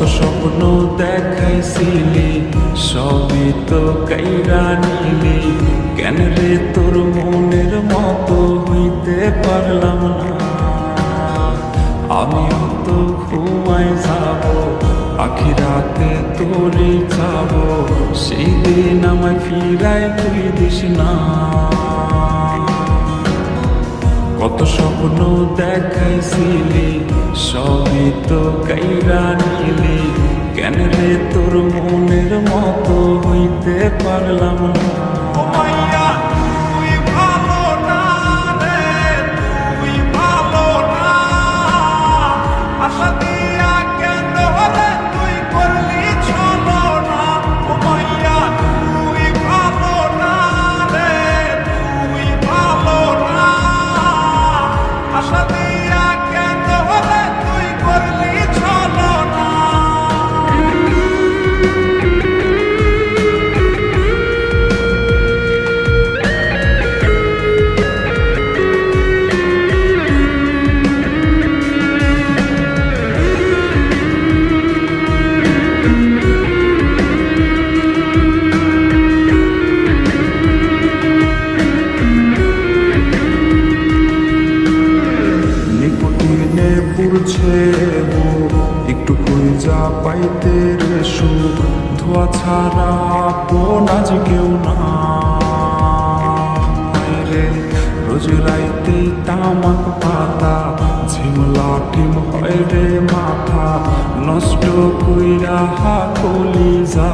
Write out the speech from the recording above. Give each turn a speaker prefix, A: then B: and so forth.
A: কত স্বপ্ন দেখাইছিলি সবই তো কাইরা নিলি, কেন রে তোর মনের মতো হইতে পারলাম না। আমিও তো ঘুমাই যাব, আখিরাতে তোরে যাব, সেই দিন আমায় ফিরাই তুই দিস না। কত স্বপ্ন দেখাইছিলি সবই তো কাইরা নিলি, কেন রে তোর মনের মতো হইতে পারলাম না। পুরছে একটু খুঁজা পাইতে রে সুখ, ধোয়া ছাড়া আপন আজ কেউ না রে। রোজ রাইতে তামাক পাতা ঝিমলা টিম হয় রে মাথা, নষ্ট কইরা হাকলি যা।